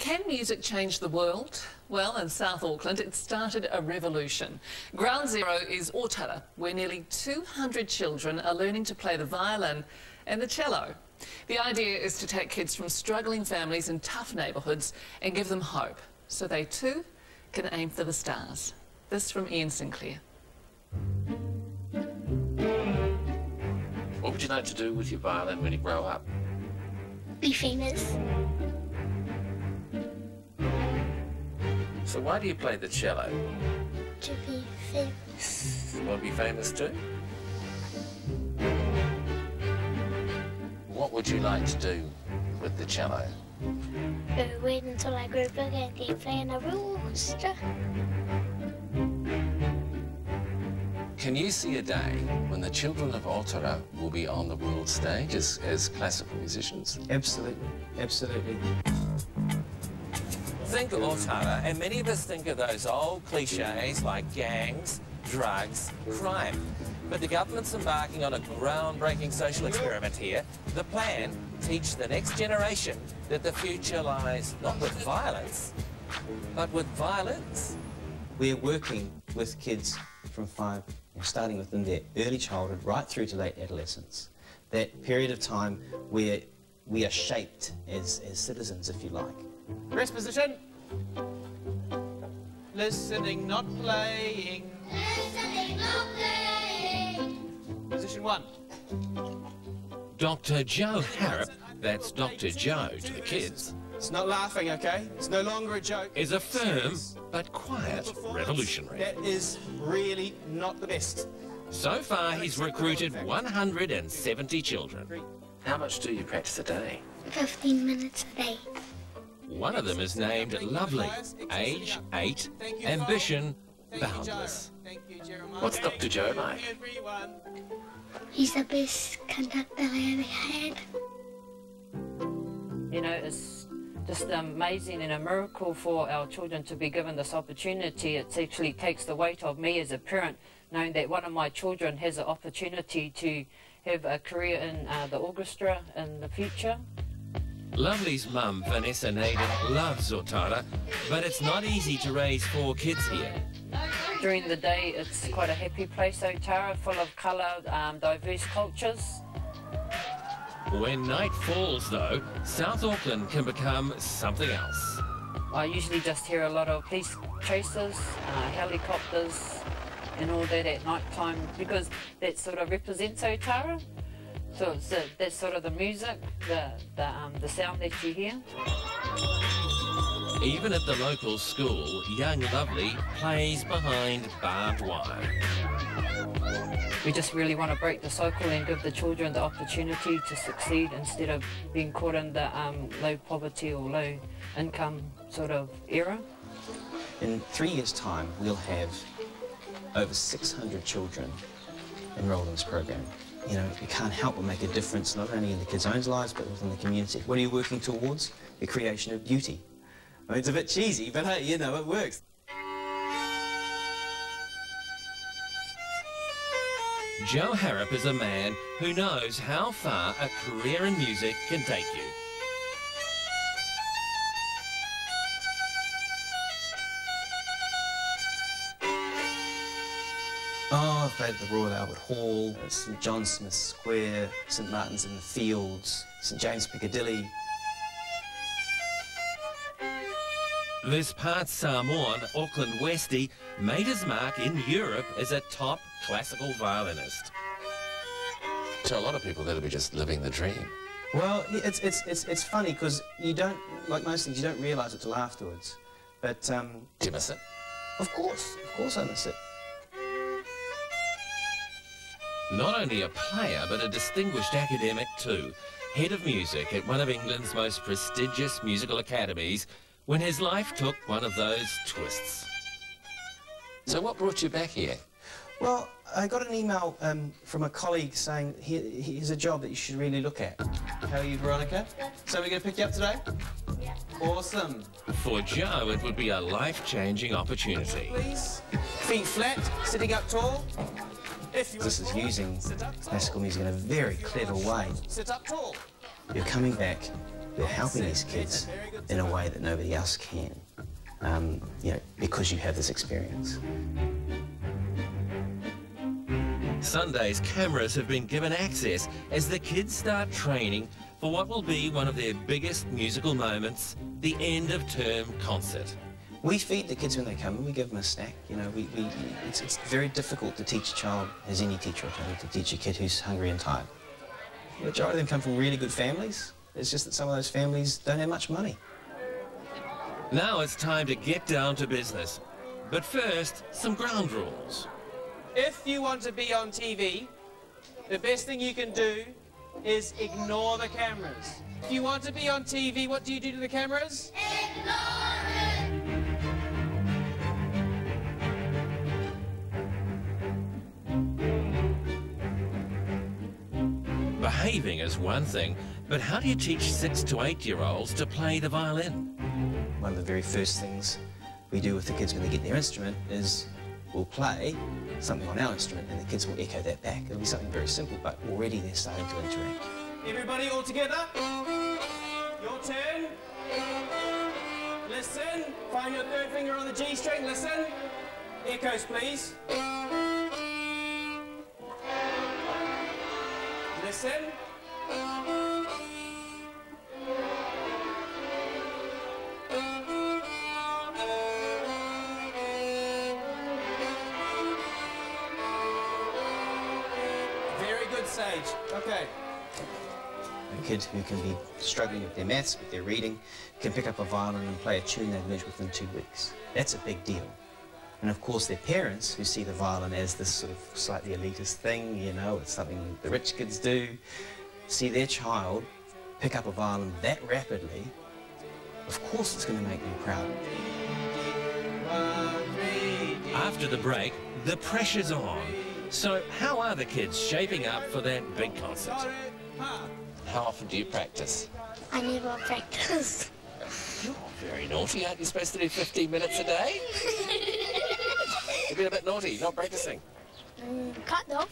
Can music change the world? Well, in South Auckland, it started a revolution. Ground Zero is Otara, where nearly 200 children are learning to play the violin and the cello. The idea is to take kids from struggling families in tough neighbourhoods and give them hope, so they too can aim for the stars. This from Ian Sinclair. What would you like to do with your violin when you grow up? Be famous. So why do you play the cello? To be famous. You want to be famous too? What would you like to do with the cello? Wait until I grow big and then play in a real orchestra. Can you see a day when the children of Otara will be on the world stage as classical musicians? Absolutely, absolutely. Think of Otara, and many of us think of those old cliches like gangs, drugs, crime. But the government's embarking on a groundbreaking social experiment here. The plan, teach the next generation that the future lies not with violence, but with violins. We're working with kids from 5, starting within their early childhood right through to late adolescence. That period of time where we are shaped as citizens, if you like. Rest position. Listening, not playing. Listening, not playing. Position 1. Dr. Joe Harrop, that's Dr. Joe to the kids, It's not laughing, okay? It's no longer a joke. is a firm but quiet revolutionary. That is really not the best. So far, he's recruited 170 children. How much do you practice a day? 15 minutes a day. One of them is named Lovely, age 8, ambition boundless. What's Dr. Joe like? He's the best conductor I ever had. You know, it's just amazing and a miracle for our children to be given this opportunity. It actually takes the weight of me as a parent, knowing that one of my children has an opportunity to have a career in the orchestra in the future. Lovely's mum, Vanessa Naden, loves Otara, but it's not easy to raise 4 kids here. During the day, it's quite a happy place, Otara, full of colour, diverse cultures. When night falls, though, South Auckland can become something else. I usually just hear a lot of police chases, helicopters and all that at night time, because that sort of represents Otara. So it's that's sort of the music, the sound that you hear. Even at the local school, young Lovely plays behind barbed wire. We just really want to break the cycle and give the children the opportunity to succeed instead of being caught in the low poverty or low income sort of era. In 3 years' time, we'll have over 600 children enrolled in this program. You know, you can't help but make a difference, not only in the kids' own lives, but within the community. What are you working towards? The creation of beauty. I mean, it's a bit cheesy, but hey, you know, it works. Joe Harrop is a man who knows how far a career in music can take you. Oh, I've played at the Royal Albert Hall, St John Smith Square, St Martin's in the Fields, St James Piccadilly. This part Samoan, Auckland Westie, made his mark in Europe as a top classical violinist. So a lot of people that'll be just living the dream. Well, it's funny because you don't, like most things, you don't realise it till afterwards. But Do you miss it? of course I miss it. Not only a player, but a distinguished academic too. Head of music at one of England's most prestigious musical academies, when his life took one of those twists. So what brought you back here? Well, I got an email from a colleague saying here's a job that you should really look at. How are you, Veronica? So we're going to pick you up today? Yeah. Awesome. For Joe, it would be a life-changing opportunity. Please. Feet flat, sitting up tall. If you This is using classical music in a very clever way. sit up tall. You're coming back we're helping these kids in a way that nobody else can, you know, because you have this experience. Sunday's cameras have been given access as the kids start training for what will be one of their biggest musical moments, the end-of-term concert. We feed the kids when they come and we give them a snack. You know, it's very difficult to teach a child, as any teacher will tell you, to teach a kid who's hungry and tired. The majority of them come from really good families. It's just that some of those families don't have much money. Now it's time to get down to business. But first, some ground rules. If you want to be on TV, the best thing you can do is ignore the cameras. If you want to be on TV, what do you do to the cameras? Behaving is one thing, but how do you teach 6 to 8-year-olds to play the violin? One of the very first things we do with the kids when they get their instrument is we'll play something on our instrument and the kids will echo that back. It'll be something very simple, but already they're starting to interact. Everybody all together. Your turn. Listen. Find your third finger on the G string. Listen. Echoes, please. Listen. Very good, Sage. Okay. A kid who can be struggling with their maths, with their reading, can pick up a violin and play a tune they've learned within 2 weeks. That's a big deal. And of course their parents, who see the violin as this sort of slightly elitist thing, you know, it's something the rich kids do, see their child pick up a violin that rapidly, of course it's going to make them proud. After the break, the pressure's on. So how are the kids shaping up for that big concert? How often do you practice? I never practice. You're very naughty. Aren't you supposed to do 15 minutes a day? You've been a bit naughty, not practicing. Kind of.